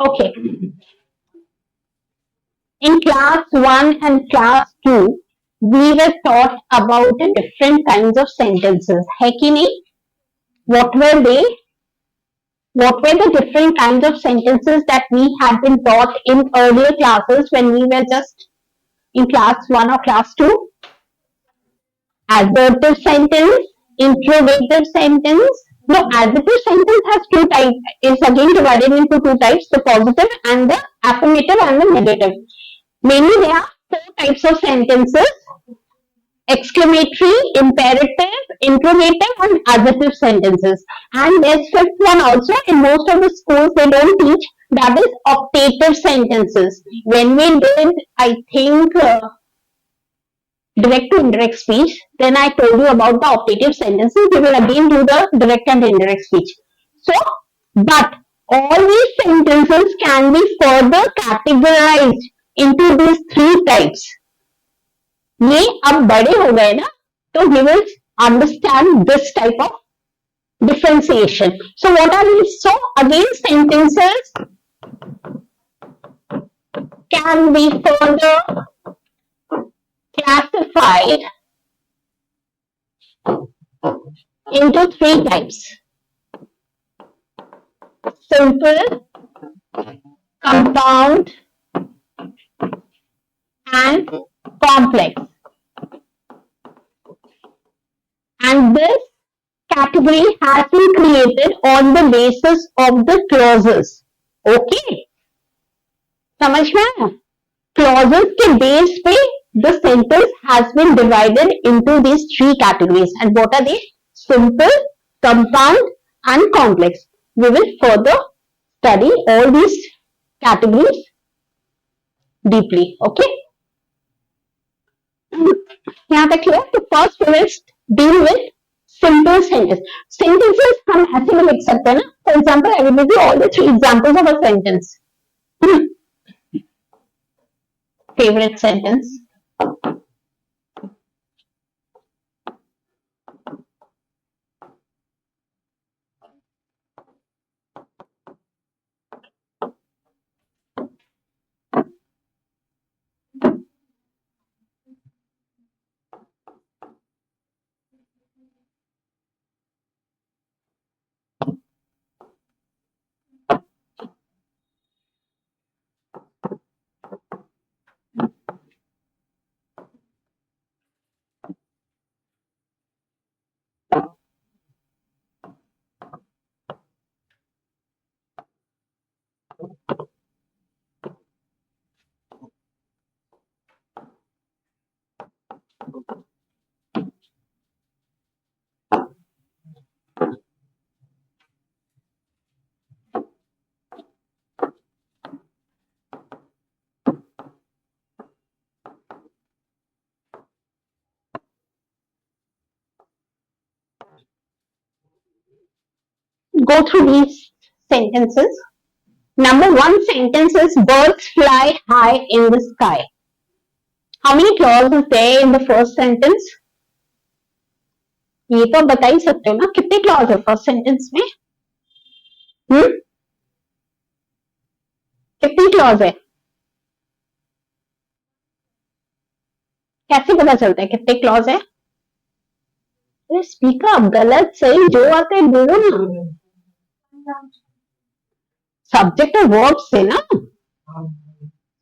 Okay. In class 1 and class 2, we were taught about the different kinds of sentences. है कि नहीं? What were they? What were the different kinds of sentences that we had been taught in earlier classes when we were just in class 1 or class 2? Adverbial sentence, interrogative sentence. No, adverbial sentence has two types, is again divided into two types, the positive and the affirmative and the negative. Mainly there are four types of sentences: exclamatory, imperative, interrogative, and adjective sentences. And there's fifth one also. In most of the schools, they don't teach, that is optative sentences. When we did, I think, direct to indirect speech, then I told you about the optative sentences. We will again do the direct and indirect speech. So, but all these sentences can be further categorized into these three types. ये अब बड़े हो गए ना, तो we will understand this type of differentiation. So what are these? So again, sentences can be further classified into three types: simple, compound, and complex. And this category has been created on the basis of the clauses. Okay? समझ में आया? Clauses के base पे the sentence has been divided into these three categories. And what are they? Simple, compound, and complex. We will further study all these categories deeply. Okay? यहाँ तक clear? So first we will deal with simple sentence. Sentences हम ऐसे भी लिख सकते हैं ना. For example, I will give you all the three examples of a sentence. Favorite sentence. Go through these sentences. Number one sentence is birds fly high in the sky. How many clauses there in the first sentence? ये तो बता ही सकते हो ना, कितने clause है first sentence में? कितनी क्लॉज है? कैसे पता चलता है कितने क्लॉज है? अरे स्पीकर गलत सही जो आते हैं बोलो ना. सब्जेक्ट और वर्ब से ना,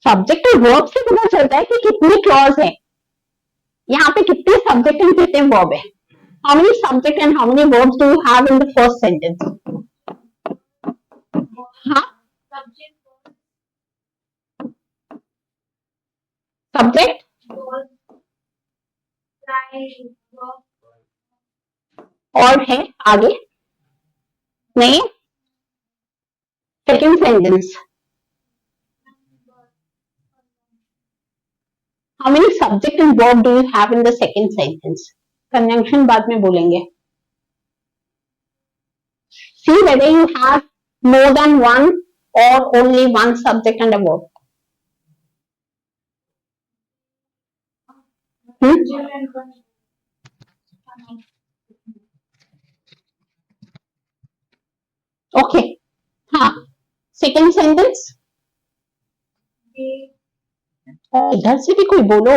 सब्जेक्ट और वर्ब से पता चलता है कि कितनी क्लॉज है. यहाँ पे कितने सब्जेक्ट एंड कितने वर्ब है? How many subject and how many verbs do you have in the first sentence? हाँ? Subject? और है आगे? नहीं? Second sentence. How many subject and verb do you have in the second sentence? Conjunction बाद में बोलेंगे. See whether you have more than one or only one subject and a verb. Okay. हाँ. Second sentence, इधर से भी कोई बोलो,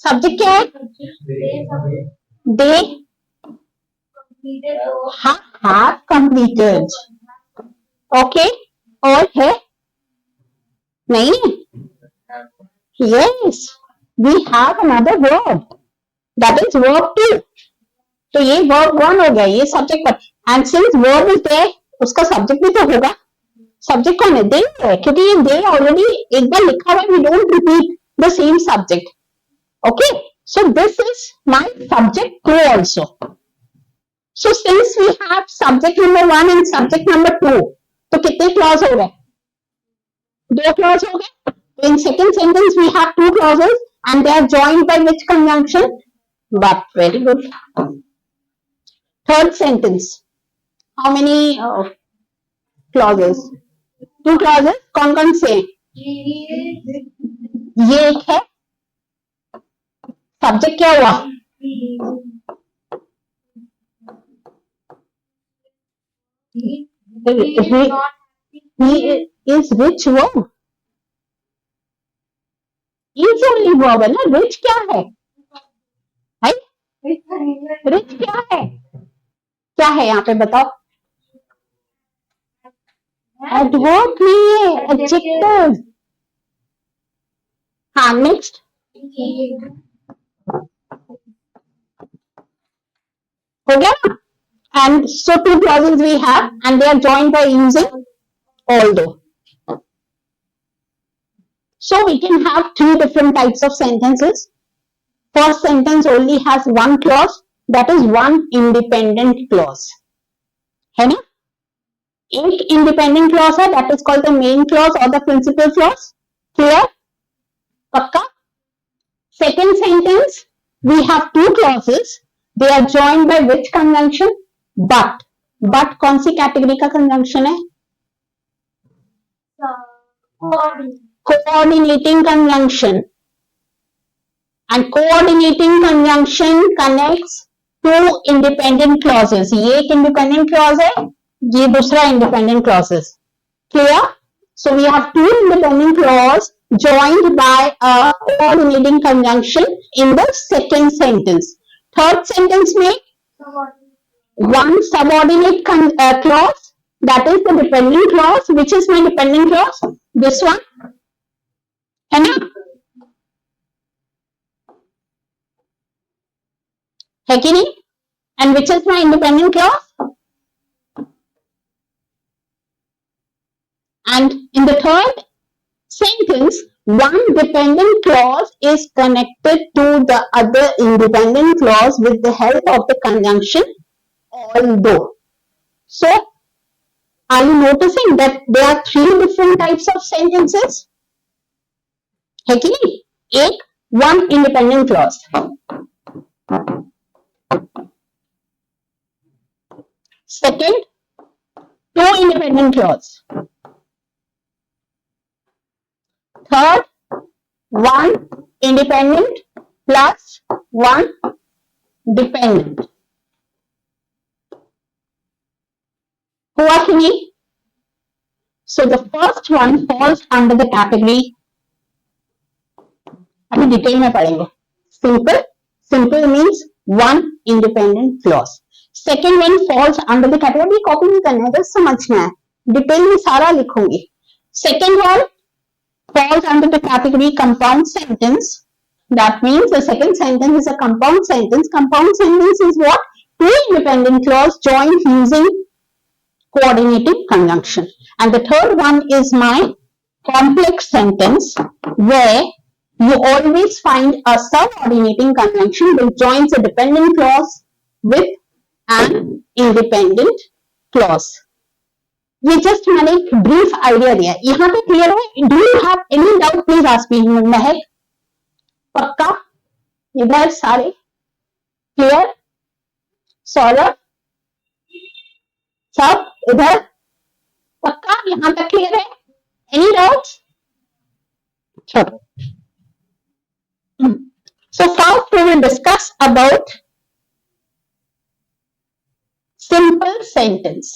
subject क्या है? दे have completed. ओके, और है नहीं? Yes, we have another verb, that is verb 2. तो ये verb 1 हो गया, ये सब्जेक्ट पर, and since verb is there, उसका सब्जेक्ट भी तो होगा. सब्जेक्ट कौन है? दे है, क्योंकि ये दे ऑलरेडी एक बार लिखा हुआ है, we don't repeat the same subject. Okay, so this is my subject 2 also. So since we have subject number 1 and subject number 2, तो कितने क्लॉज हो गए? 2 क्लॉज हो गए. So in second sentence we have 2 clauses and they are joined by which conjunction? But. Very good. Third sentence, how many clauses? 2 clauses. कौन कौन से? ये एक है. सब्जेक्ट क्या हुआ? He is which verb? Is only verb है ना. Rich क्या है? Rich क्या है? क्या है यहाँ पे बताओ? एडवर्ब नहीं है, एडजेक्टिव. हाँ, नेक्स्ट. हो गया ना? And so 2 clauses we have and they are joined by using although. So we can have 3 different types of sentences. First sentence only has 1 clause, that is one independent clause. है ना? एक independent clause है, that is called the main clause or the principal clause. Clear? पक्का? Second sentence, we have 2 clauses. They are joined by which conjunction? But. But कौन सी category का conjunction है? Coordinating conjunction. And coordinating conjunction connects 2 independent clauses. ये एक independent clause है, ये दूसरा independent clauses. Clear? So we have 2 independent clauses joined by a coordinating conjunction in the second sentence. Third sentence में one subordinate clause, that is the dependent clause. Which is my dependent clause? This one, है ना? है कि नहीं? And which is my independent clause? And in the third sentence, one dependent clause is connected to the other independent clause with the help of the conjunction although. So, are you noticing that there are 3 different types of sentences? है कि नहीं? एक, one independent clause. Second, 2 independent clause. Third, 1 independent plus 1 dependent. हुआ कि नहीं? So the first one falls under the category. अभी detail में पढ़ेंगे. Simple. Simple means one independent clause. Second one falls under the category. Copy नहीं करना है, बस समझना है. डिटेल में सारा लिखूंगी. Second one falls under the category compound sentence. That means the second sentence is a compound sentence. Compound sentence is what? 2 independent clause joined using coordinating conjunction. And the third one is my complex sentence, where you always find a subordinating conjunction which joins a dependent clause with an independent clause. ये just मैंने एक brief idea दिया. यहाँ पे clear है? Do you have any doubt? Please ask me. महक, पक्का? इधर सारे क्लियर? सौरभ, सब इधर पक्का? यहाँ तक क्लियर है? Any doubts? चलो. So first we will discuss about simple sentence.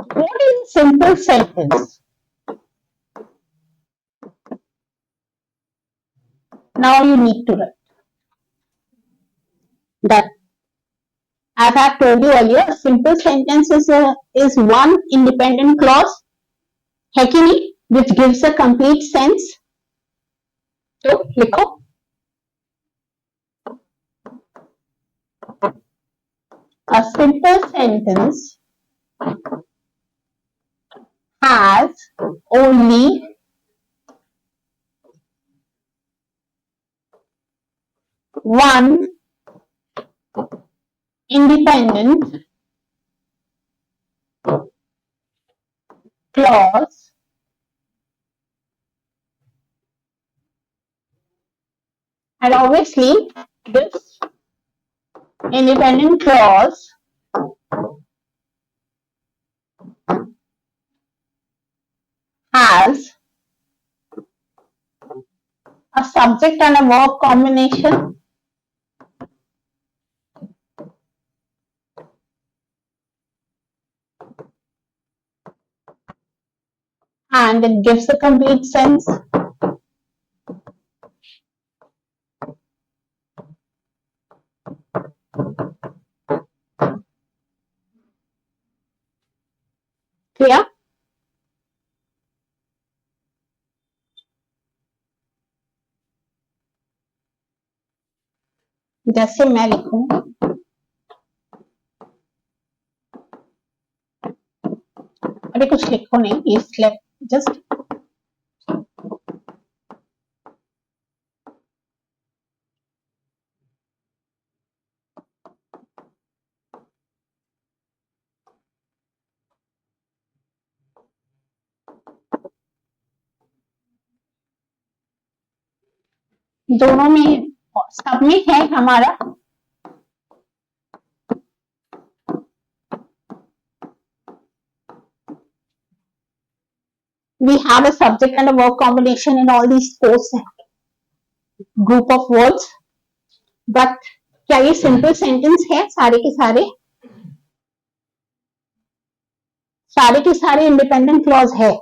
What is a simple sentence? Now you need to write that. As I have told you earlier, a simple sentence is one independent clause, है कि नहीं, which gives a complete sense. तो लिखो, a simple sentence has only one independent clause and obviously this independent clause has a subject and a verb combination and it gives a complete sense. Clear? जैसे मैं लिखूं, अरे कुछ लिखो नहीं, इस जस्ट दोनों में सब में है हमारा we have a subject and a verb combination in all these four group of words. But क्या ये simple sentence है सारे के सारे independent clause है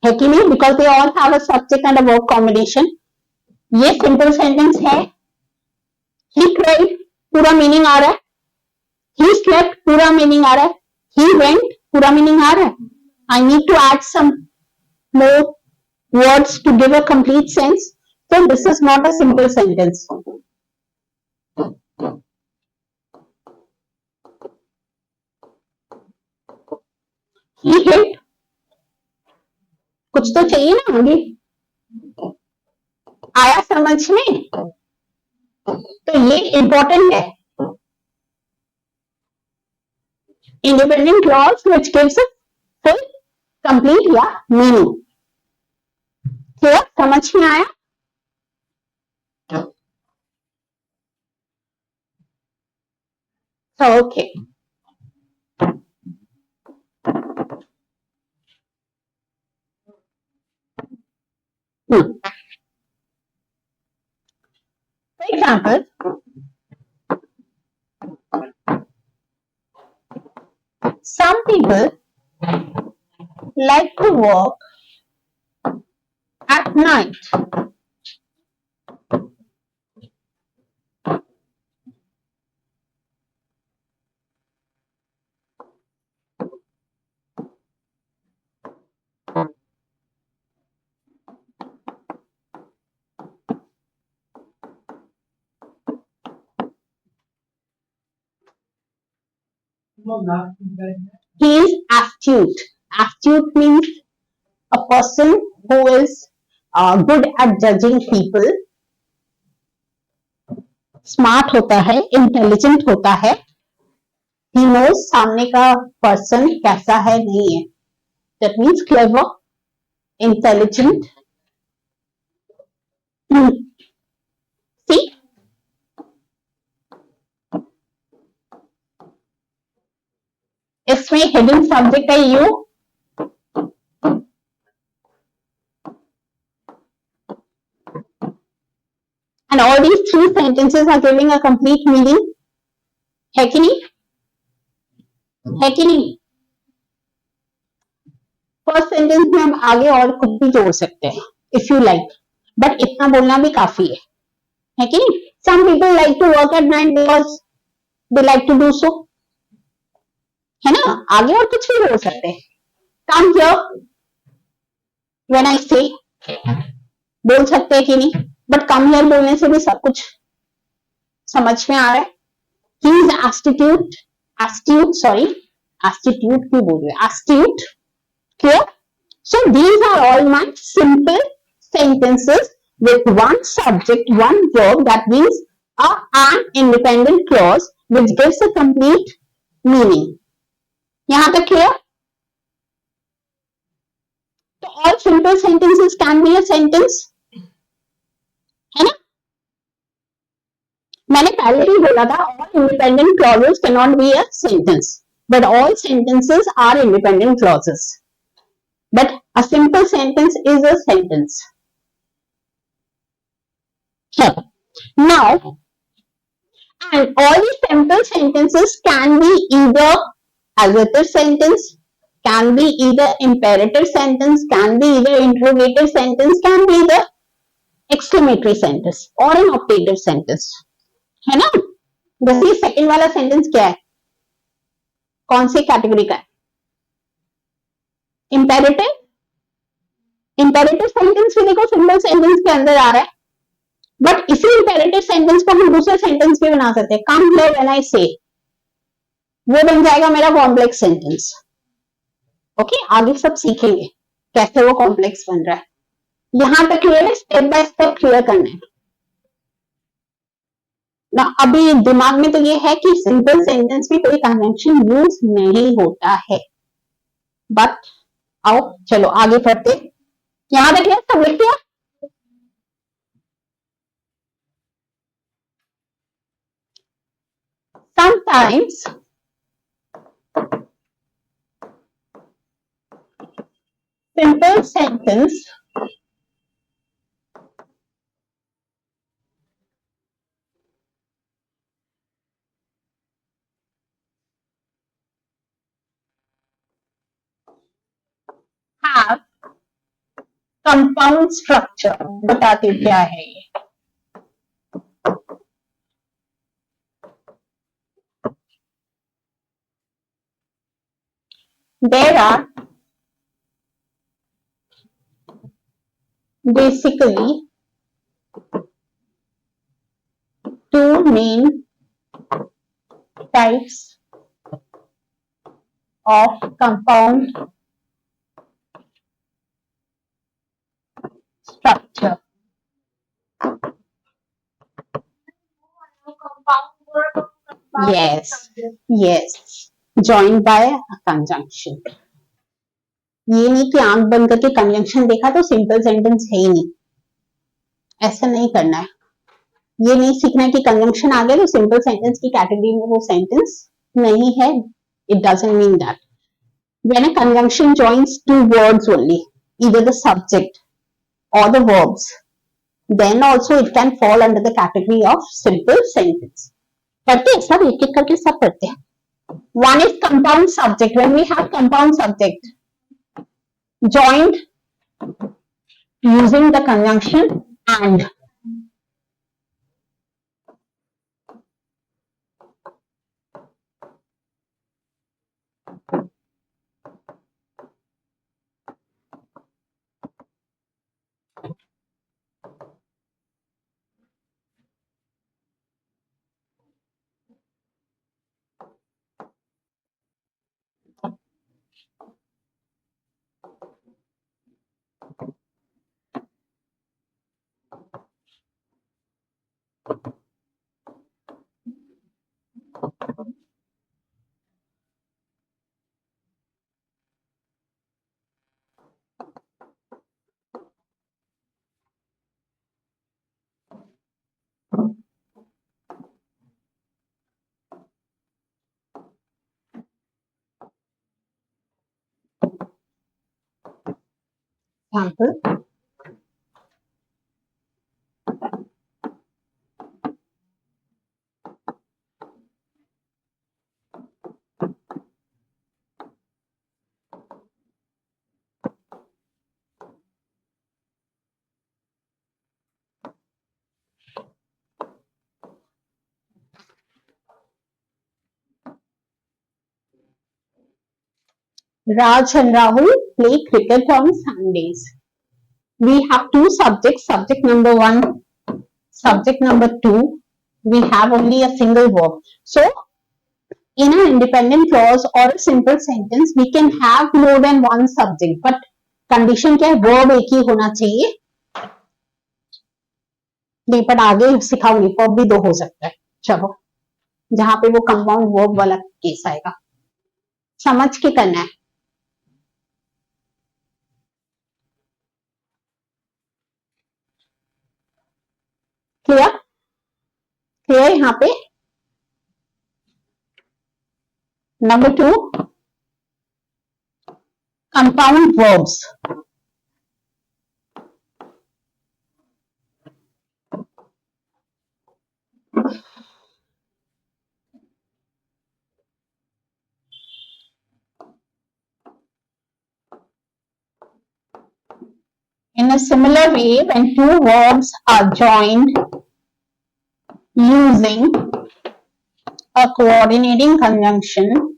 कि नहीं? Because they all have a subject and a verb combination. ये simple sentence है. He cried पूरा meaning आ रहा है. He slept पूरा meaning आ रहा है. He went पूरा meaning आ रहा है. I need to add some more words to give a complete sense. So this is not a simple sentence. He hit. कुछ तो चाहिए ना आगे. आया समझ में? तो ये important है. Independent clause which gives a full, complete या meaning. Clear? समझ में आया? So okay. For example, some people like to work at night. He is astute. Astute means a person who is good at judging people. Smart होता है, intelligent होता है. He knows सामने का person कैसा है नहीं है. That means clever, intelligent. See? इसमें hidden subject है you. And all these three sentences are giving a complete meaning. है कि नहीं? है कि नहीं? फर्स्ट सेंटेंस में हम आगे और कुछ भी जोड़ सकते हैं इफ यू लाइक, बट इतना बोलना भी काफी है कि नहीं? Some people like to work at night because they like to do so, है ना? आगे और कुछ भी बोल सकते हैं। कम हियर व्हेन आई से, बोल सकते हैं कि नहीं? बट कम हियर बोलने से भी सब कुछ समझ में आ रहा है। ही इज एस्टिट्यूट, एस्ट्यूट, सॉरी एस्टिट्यूट क्यों बोल रहे हैं, astute, clear? So these are all my simple sentences with one subject, one verb, that means an independent clause which gives a complete meaning. यहाँ तक clear? तो all simple sentences can be a sentence, है ना? मैंने पहले ही बोला था all independent clauses cannot be a sentence, but all sentences are independent clauses. But a simple sentence is a sentence. Here. Now, and all these simple sentences can be either adjective sentence, can be either imperative sentence, can be either interrogative sentence, can be either exclamatory sentence or an optative sentence, है ना? जैसे second वाला sentence क्या है, कौन सी category का है? Imperative, imperative sentence भी देखो सिंपल सेंटेंस के अंदर आ रहा है, बट इसी इंपेरेटिव सेंटेंस को हम दूसरे सेंटेंस भी बना सकते हैं। कम हियर व्हेन आई से, वो बन जाएगा मेरा कॉम्प्लेक्स सेंटेंस। ओके, आगे सब सीखेंगे कैसे वो कॉम्प्लेक्स बन रहा है। यहां तक क्लियर है, स्टेप बाय स्टेप क्लियर करना है ना। अभी दिमाग में तो ये है कि सिंपल सेंटेंस में कोई कन्वेंशन यूज नहीं होता है, बट आओ चलो आगे बढ़ते। यहां तक क्लियर, सब लिख दिया? Sometimes simple sentence have compound structure। बताती हूँ क्या है ये। There are basically two main types of compound structure। Yes, yes, joined by a conjunction। ये नहीं कि आंख बंद करके कंजंक्शन देखा तो सिंपल सेंटेंस है ही नहीं, ऐसा नहीं करना है। ये नहीं सीखना है कि कंजंक्शन आ गया तो सिंपल सेंटेंस की कैटेगरी में वो सेंटेंस नहीं है। It doesn't mean that. When a conjunction joins two words only, either the subject or the verbs, then also it can fall under the category of simple sentence। पढ़ते हैं सब, एक एक करके सब पढ़ते हैं। One is compound subject। When we have compound subject joined using the conjunction and, example, Raj and Rahul play cricket on Sundays. We have two subjects, subject number one, subject number two. We have only a single verb. So, in an independent clause or a simple sentence, we can have more than one subject. But condition क्या है? Verb एक ही होना चाहिए. नहीं, पर आगे सिखाऊंगी, verb भी दो हो सकता है. चलो, जहां पे वो कंपाउंड वर्ब वाला केस आएगा, समझ के करना है. क्लियर? क्लियर यहाँ पे? Number two, compound verbs. In a similar way, when two verbs are joined using a coordinating conjunction,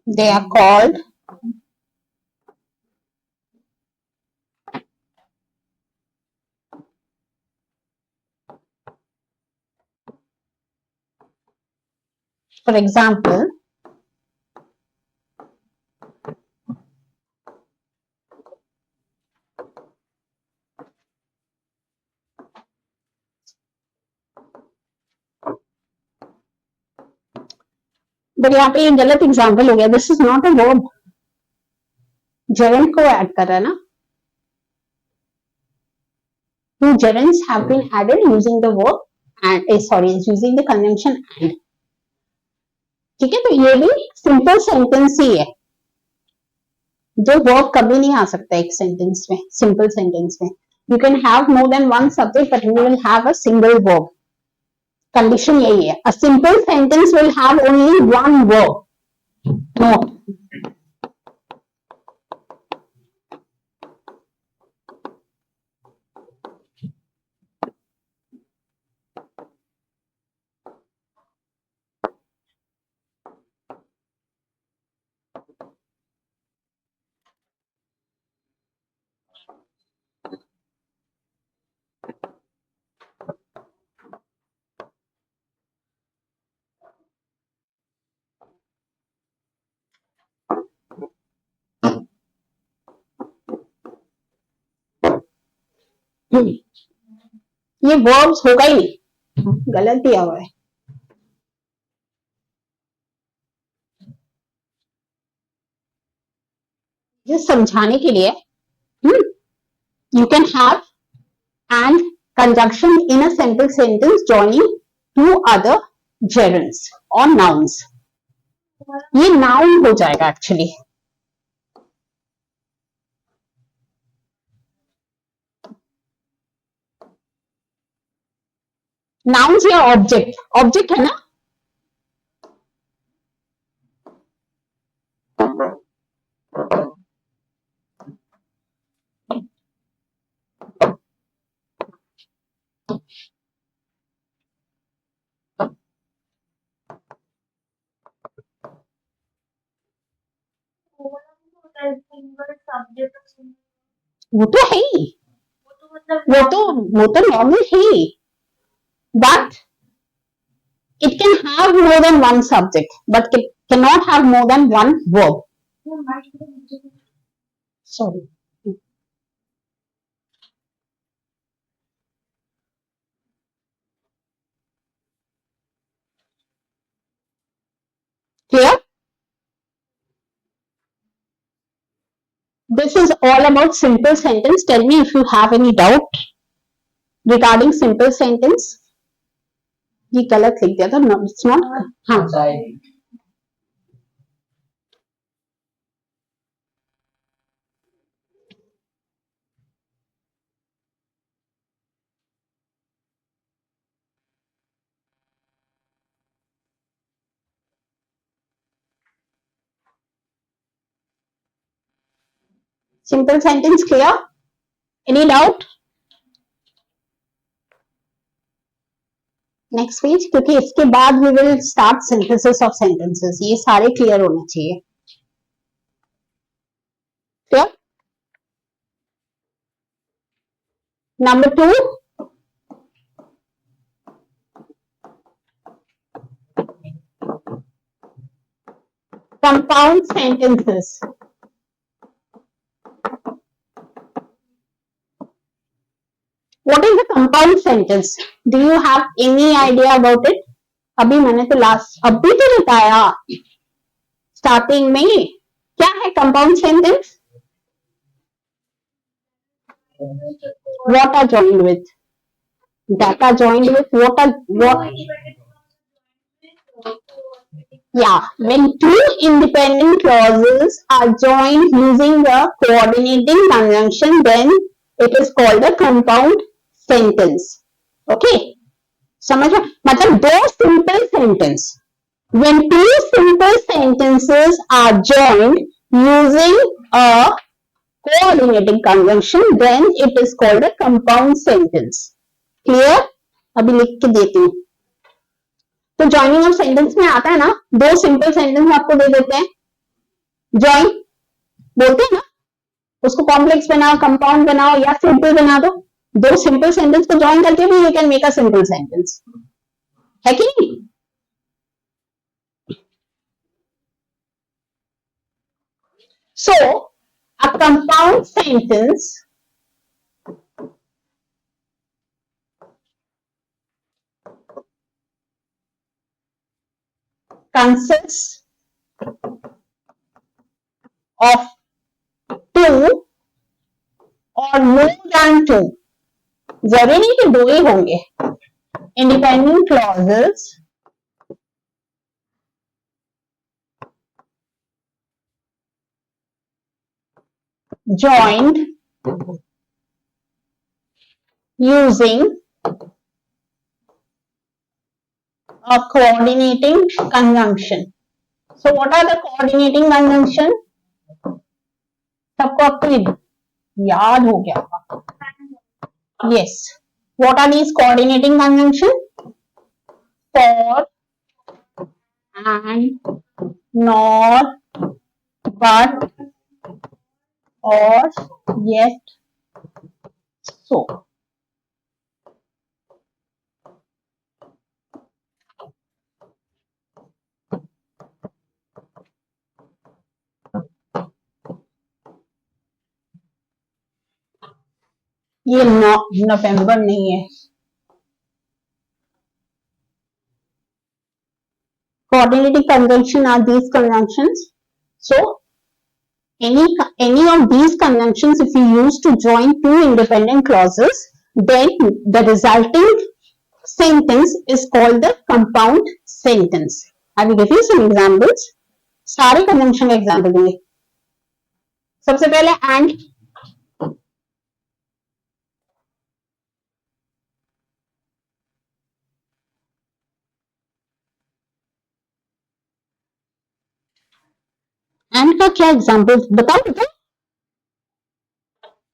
they are called for example, but यहाँ पे ये गलत एग्जाम्पल हो गया. This is not a verb. gerund को add कर रहा है ना. Two gerunds have been added using the verb and using the conjunction and. ठीक है, तो ये भी सिंपल सेंटेंस ही है. जो वर्ब कभी नहीं आ सकता एक सेंटेंस में, सिंपल सेंटेंस में. You can have more than one subject but you will have a single verb. Condition यही है. A simple sentence will have only one verb. Note. ये वर्ब्स होगा ही नहीं, गलत दिया हुआ है. ये समझाने के लिए you can have and conjunction in a simple sentence joining two other gerunds or nouns. ये noun हो जाएगा एक्चुअली. nouns या ऑब्जेक्ट. ऑब्जेक्ट है ना. वो तो है ही. वो तो नॉर्मल है ही. But it can have more than one subject, but it cannot have more than one verb. Sorry. Clear? This is all about simple sentence. Tell me if you have any doubt regarding simple sentence. ये गलत लिख दिया था. No, it's not. हाँ. Simple sentence clear? Any doubt? Next page, क्योंकि इसके बाद we will start synthesis of sentences. ये सारे क्लियर होने चाहिए. Clear? Number 2, compound sentences. What is the compound sentence? Do you have any idea about it? अभी मैंने तो अभी तो बताया स्टार्टिंग में. क्या है compound sentence? What are joined with? Data joined with what? Yeah, when two independent clauses are joined using a coordinating conjunction, then it is called a compound sentence. Okay? समझ में? मतलब दो simple sentence. When two simple sentences are joined using a coordinating conjunction, then it is called a compound sentence. Clear? अभी लिख के देती हूँ. तो ज्वाइनिंग ऑफ सेंटेंस में आता है ना, दो सिंपल सेंटेंस आपको दे देते हैं, ज्वाइन बोलते हैं ना, उसको कॉम्प्लेक्स बनाओ, कंपाउंड बनाओ या सिंपल बना दो. दो सिंपल सेंटेंस को ज्वाइन करके भी you can make a simple sentence. है कि नहीं? So, a compound sentence consists of two or more than two. जरूरी नहीं कि दो ही होंगे. Independent clauses joined using a coordinating conjunction. So what are the coordinating conjunction? सबको आपको याद हो गया होगा. Yes. What are these coordinating conjunction? For, and, nor, but, or, yet, so. ये नवंबर नहीं है. Coordinating conjunction are these conjunctions. So any of these conjunctions, if you use to join two independent clauses, then the resulting sentence is called the compound sentence. I will give you some examples. सारे conjunction का example देंगे. सबसे पहले and. And का क्या example बताओ बेटा,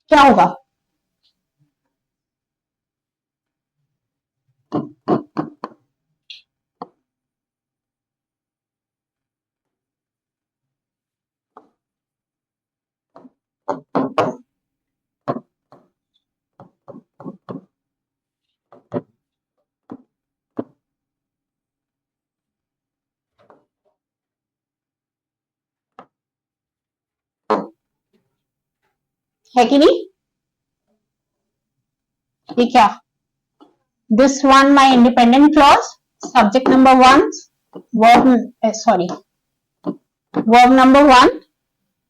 क्या होगा? है कि नहीं? ये क्या? This one my independent clause, subject number 1, verb number 1.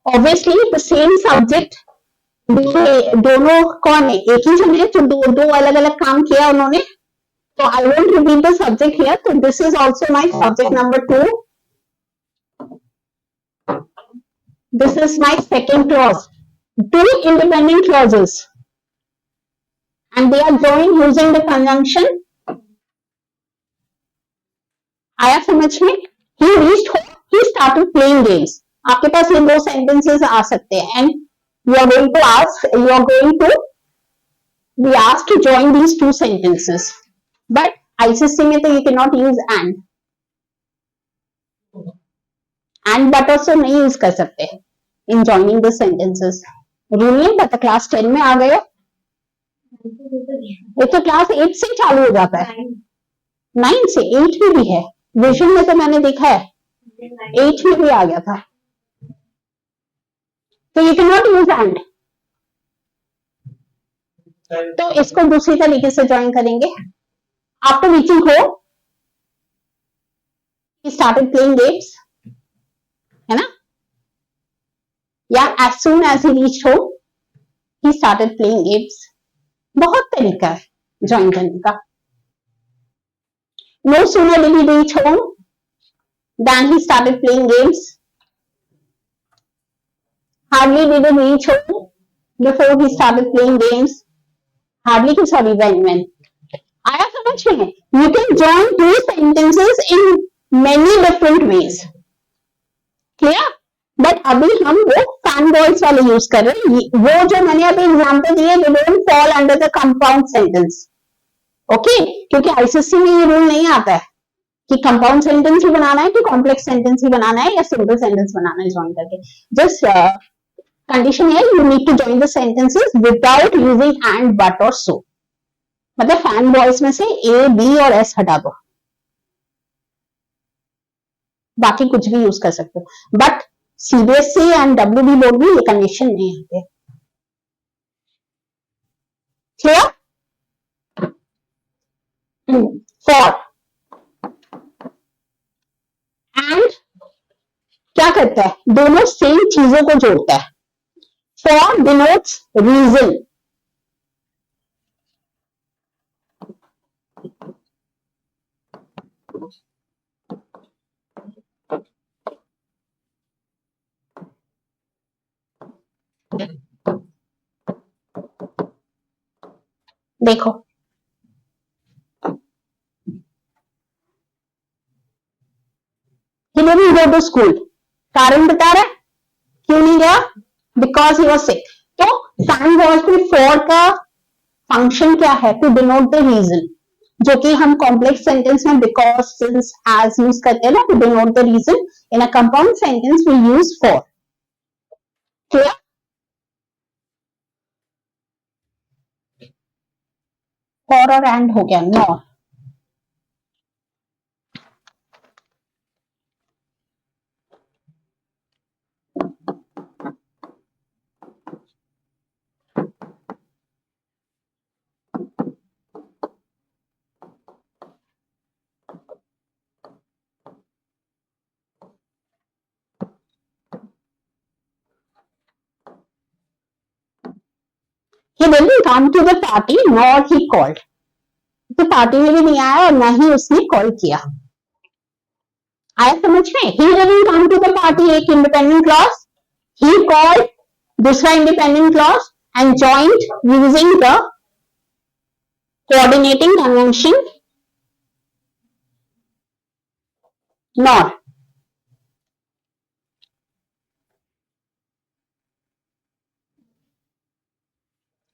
Obviously the same subject. दोनों कौन है? एक ही जन है, तो दो अलग अलग काम किया उन्होंने. तो I won't repeat the subject here. So this is also my subject number 2. This is my second clause. Two independent clauses, and they are joined using the conjunction. आया समझ में? He reached home, he started playing games. आपके पास ये दो sentences आ सकते हैं. And you are going to ask, you are going to be asked to join these two sentences. But ICSE में तो you cannot use and but also नहीं use कर सकते in joining the sentences. Rule नहीं पता, class 10 में आ गए हो, ये तो क्लास 8 से चालू हो जाता है, 9 से 8 में भी है, विजन में तो मैंने देखा है 8 में भी आ गया था. तो you can not use and. तो इसको दूसरी तरीके से ज्वाइन करेंगे. After reaching home he started playing games, है ना, या as soon as he reached home he started playing games. बहुत तरीका है ज्वाइन करने का. No sooner did he reach home than he started playing games. Hardly did he reach home before he started playing games. Hardly की sorry when. आया समझ में? You can join two sentences in many different ways. Clear? But अभी हम वो fan boys वाले use कर रहे हैं. वो जो मैंने अभी एग्जाम्पल दिए they don't fall under the compound sentence. Okay क्योंकि आईसीएसई में ये रूल नहीं आता है कि कंपाउंड सेंटेंस ही बनाना है कि कॉम्प्लेक्स सेंटेंस ही बनाना है या सिंपल सेंटेंस बनाना है ज्वाइन करके. जस्ट कंडीशन है you need to join the sentences without using and but और सो. मतलब फैन बॉयज में से ए बी और एस हटा दो, बाकी कुछ भी यूज कर सकते हो. But CBSE and WB board में ये कंडीशन नहीं आते. क्लियर? फॉर एंड क्या करता है, दोनों सेम चीजों को जोड़ता है. For denotes reason. देखो he didn't go to school. कारण बता रहा है क्यों नहीं गया, बिकॉज ही वॉज सिक. तो फैन वॉज में फॉर का फंक्शन क्या है, टू डिनोट द रीजन, जो कि हम कॉम्प्लेक्स सेंटेंस में बिकॉज सिंस एज यूज करते हैं ना to denote the reason. In a compound sentence we use for. Clear? For और एंड हो गया. Nor. He didn't come to the party nor he called. तो पार्टी में भी नहीं आया और ना ही उसने कॉल किया. आया समझ में? He didn't come to the party एक इंडिपेंडेंट क्लॉज, he called दूसरा independent clause and joined using the coordinating conjunction nor.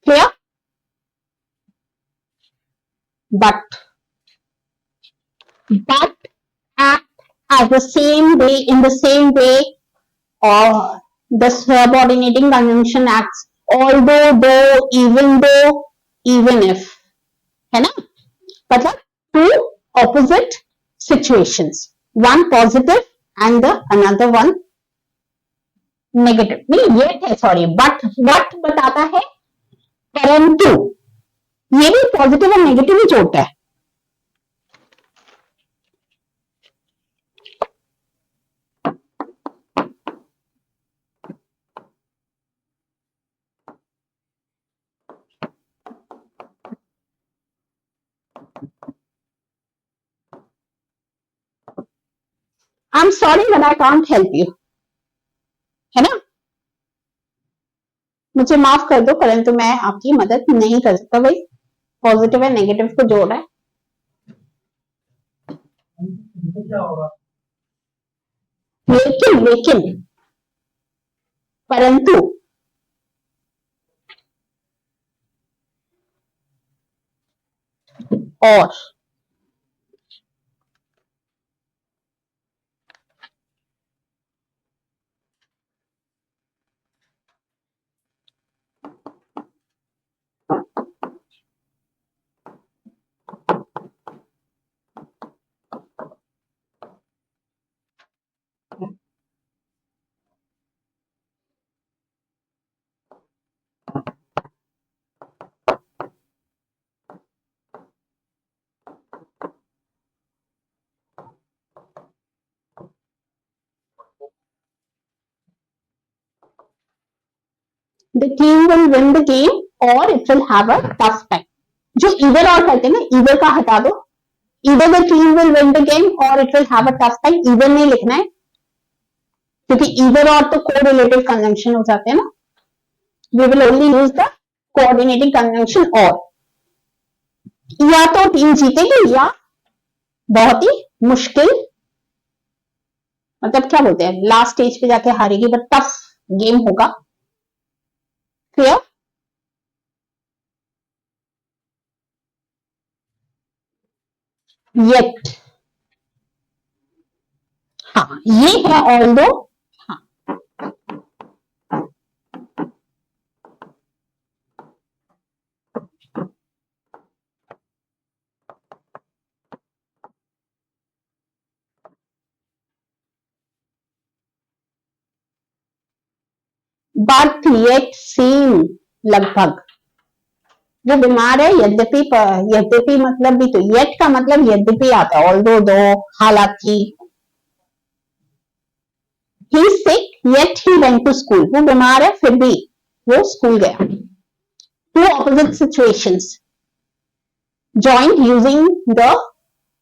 Clear? But act as the same way, in the same way, or the subordinating conjunction acts although, though, even if. है ना? मतलब two opposite situations, one positive and the another one negative. नहीं ये है sorry, but बताता है परंतु. ये भी पॉजिटिव और नेगेटिव ही जोड़ता है. I'm sorry but I can't help you. है ना? मुझे माफ कर दो परंतु मैं आपकी मदद नहीं कर सकता. भाई पॉजिटिव और नेगेटिव को जोड़ रहा है. लेकिन परंतु or. The team will win the game or it will have a tough time. जो either or कहते हैं ना, either का हटा दो. Either the team will win the game or it will have a tough time. Either नहीं लिखना है क्योंकि either or तो correlative conjunction हो जाते हैं ना. We will only use the coordinating conjunction or. या तो टीम जीतेगी या बहुत ही मुश्किल, मतलब क्या बोलते हैं, लास्ट स्टेज पे जाके हारेगी, बट टफ गेम होगा. क्लियर? येट, हाँ ये है ऑल्दो. हाँ बट येट सेम, लगभग. वो बीमार है यद्यपि, यद्यपि मतलब भी तो येट का मतलब यद्यपि आता है, ऑल्दो दो, हालांकि. He sick yet he went to school. वो बीमार है फिर भी वो स्कूल गया. Two opposite situations joined using the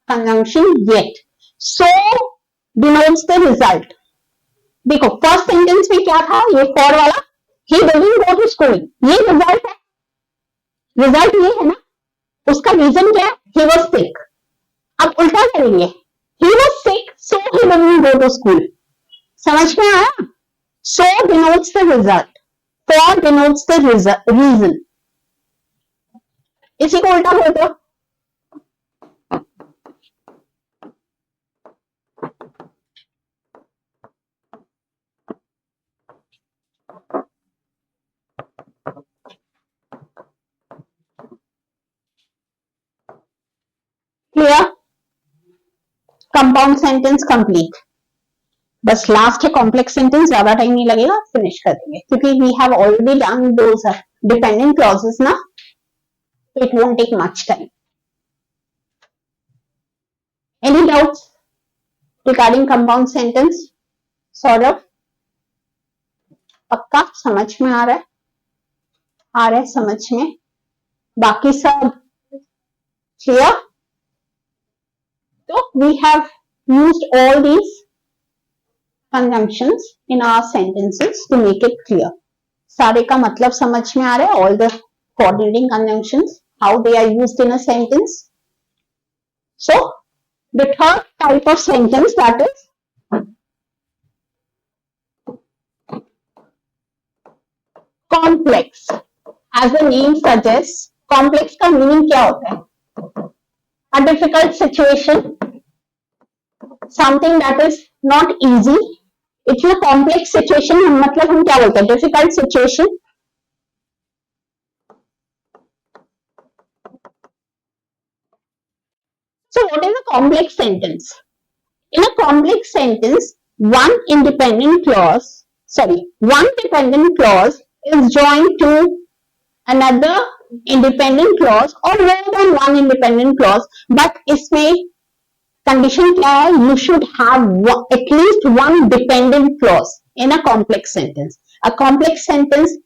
conjunction yet. So denotes the result. देखो फर्स्ट सेंटेंस में क्या था, ये फॉर वाला, he doesn't go to school, ये रिजल्ट है. रिजल्ट ये है ना, उसका रीजन क्या है, he was sick. अब उल्टा करेंगे, he was sick so he doesn't go to school. समझ में आया? So denotes the result, for denotes the reason. इसी को उल्टा बोल दो. क्लियर? Compound sentence complete. बस लास्ट है कॉम्प्लेक्स सेंटेंस, ज्यादा टाइम नहीं लगेगा, फिनिश कर देंगे क्योंकि we have already done those dependent clauses ना, so it won't take much time. Any doubts regarding compound sentence? Saurabh, पक्का समझ में आ रहा है? आ रहा है समझ में? बाकी सब clear? So we have used all these conjunctions in our sentences to make it clear. सारे का मतलब समझ में आ रहा है? All the coordinating conjunctions, how they are used in a sentence. So the third type of sentence, that is complex. As the name suggests, complex का meaning क्या होता है? A difficult situation, something that is not easy. It's a complex situation, मतलब हम क्या बोलते हैं? Difficult situation. So what is a complex sentence? In a complex sentence, one dependent clause is joined to another independent clause or more than one independent clause, but इसमें condition क्या है? You should have at least one dependent clause in a complex sentence. A complex sentence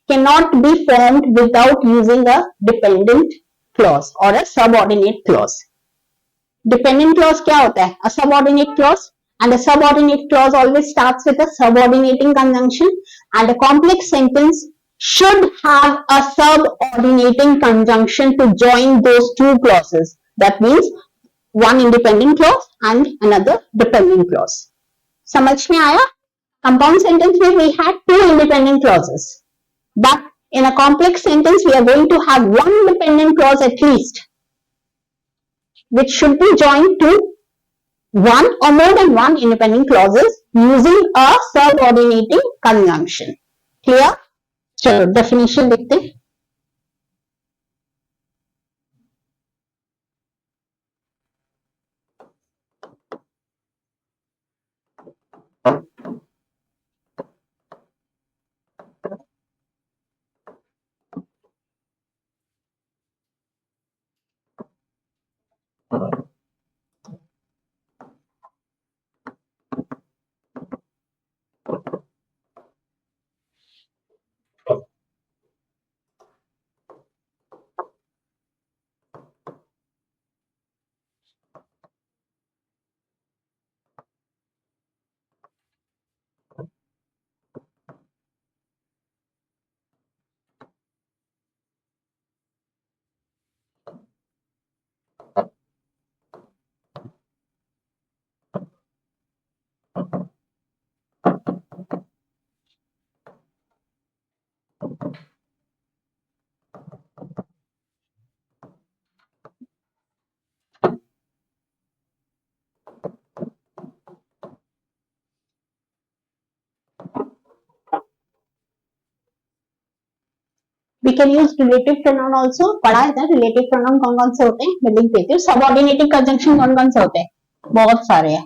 cannot be formed without using a dependent clause or a subordinate clause. Dependent clause क्या होता है? A subordinate clause, and a subordinate clause always starts with a subordinating conjunction, and a complex sentence should have a subordinating conjunction to join those two clauses. That means one independent clause and another dependent clause. समझ में आया? Compound sentence में we had two independent clauses, but in a complex sentence we are going to have one dependent clause at least. which should be joined to one or more than one independent clauses using a subordinating conjunction. Clear? चलो definition देखते हैं. We can use relative pronoun also. पढ़ा है ना relative pronoun कौन कौन से होते हैं? मैं लिख देती हूँ. Subordinating conjunction कौन कौन से होते हैं? बहुत सारे हैं.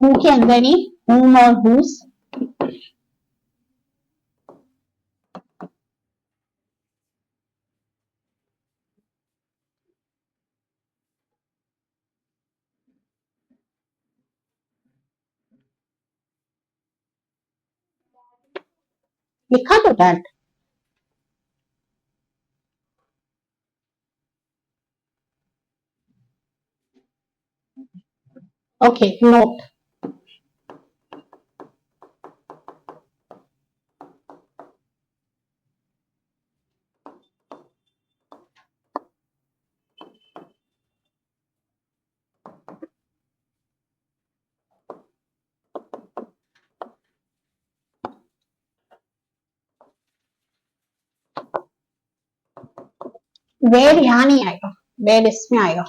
who के अंदर ही whom और whose लिखा तो that. Okay, note. Where यहाँ नहीं आएगा, where इसमें आएगा,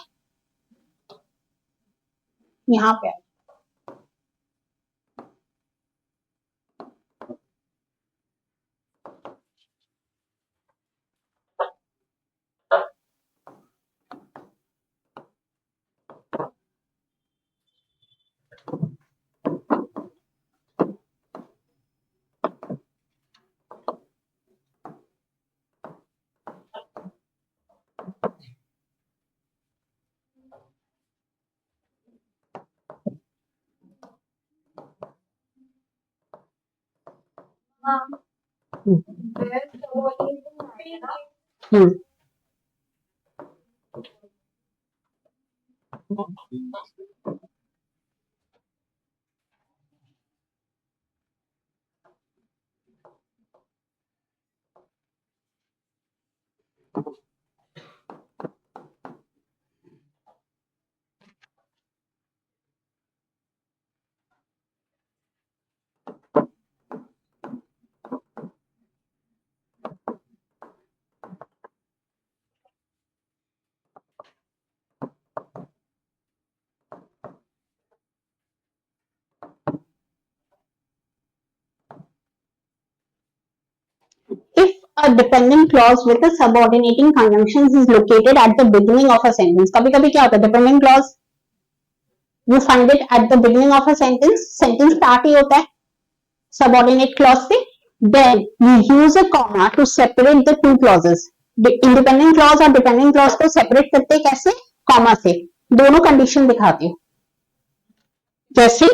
यहाँ पे आएगा. If a dependent clause with a subordinating conjunctions is located at the beginning of a sentence, कभी कभी क्या होता है dependent clause you find it at the beginning of a sentence, sentence start ही होता है subordinate clause से, then you use a comma to separate the two clauses. Independent clause और dependent clause को separate करते हैं कैसे? comma से. दोनों condition दिखाती हूँ. जैसे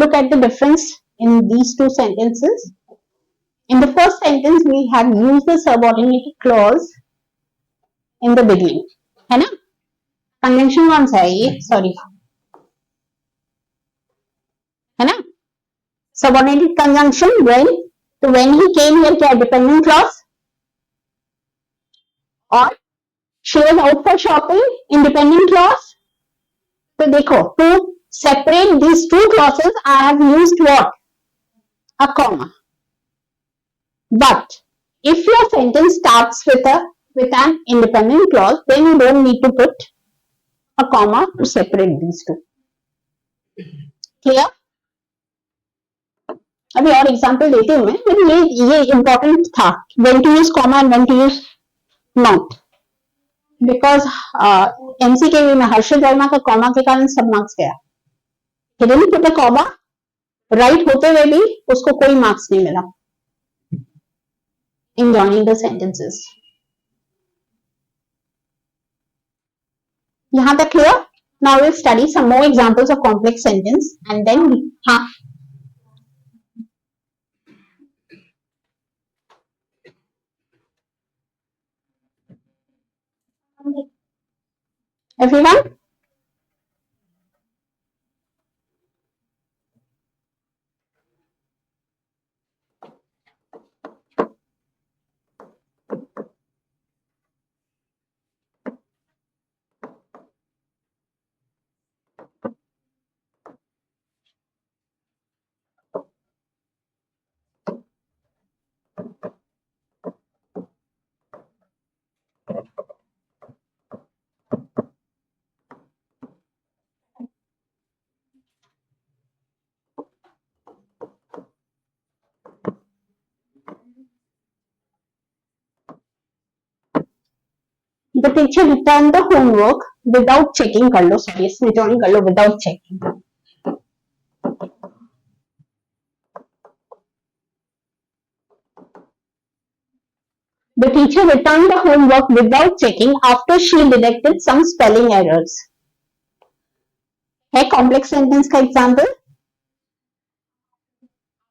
Look at the difference in these two sentences. In the first sentence, we have used the subordinated clause in the beginning, है ना? Conjunction कौन सा है ये? Sorry, है ना? Subordinated conjunction when, तो when he came here क्या dependent clause और she was out for shopping independent clause. तो देखो to separate these two clauses I have used what? A comma. But if your sentence starts with an independent clause, then you don't need to put a comma to separate these two. Clear? अभी और example देती हूँ मैं, लेकिन ये important था when to use comma and when to use not, because MCQ में हर्षद वर्मा का कॉमा के कारण सब मार्क्स गया. He didn't put a comma, right होते हुए भी उसको कोई मार्क्स नहीं मिला in joining the sentences. यहाँ तक clear? Now we'll study some more examples of complex sentence and then हाँ everyone. The teacher returned the homework without checking कर लो, sorry इसमें join कर लो without checking. The teacher returned the homework without checking after she detected some spelling errors. है complex sentence का example.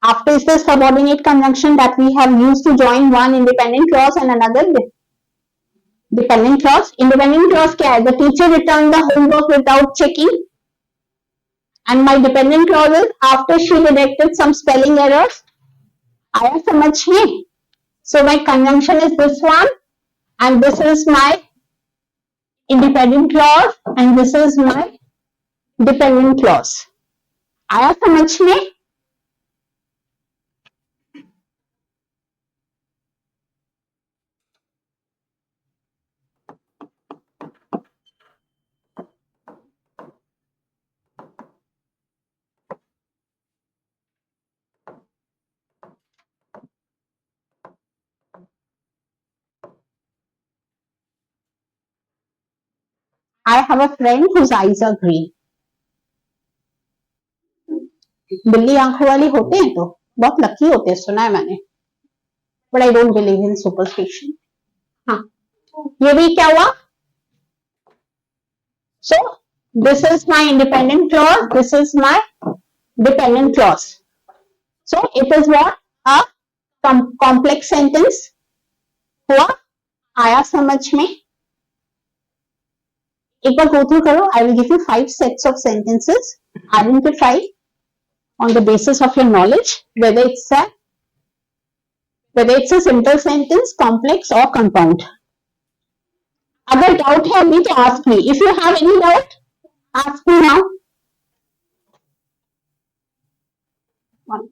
After is the subordinate conjunction that we have used to join one independent clause and another dependent clause. Independent clause क्या है? The teacher returned the homework without checking. And my dependent clause is after she detected some spelling errors. आया समझ में? So my conjunction is this one, and this is my independent clause, and this is my dependent clause. आया समझ में? I have a friend whose eyes are green. बिल्ली आंखों वाली होते हैं तो बहुत लकी होते हैं, सुना है मैंने, but I don't believe in superstition. हाँ, ये भी क्या हुआ? So this is my independent clause, this is my dependent clause. So it is what? A complex sentence. हुआ? आया समझ में? एक बार go through करो. I will give you 5 sets of sentences. Identify on the basis of your knowledge whether it's a simple sentence, complex or compound. अगर doubt है अभी तो ask me. If you have any doubt, ask me now. One.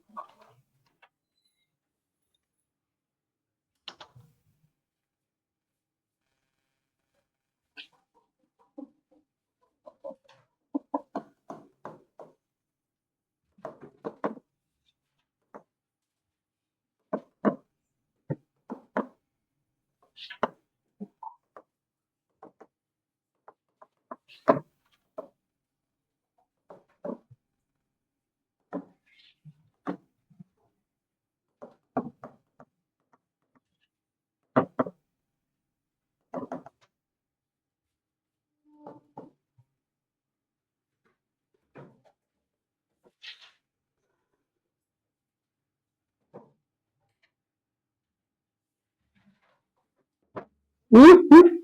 Mhm.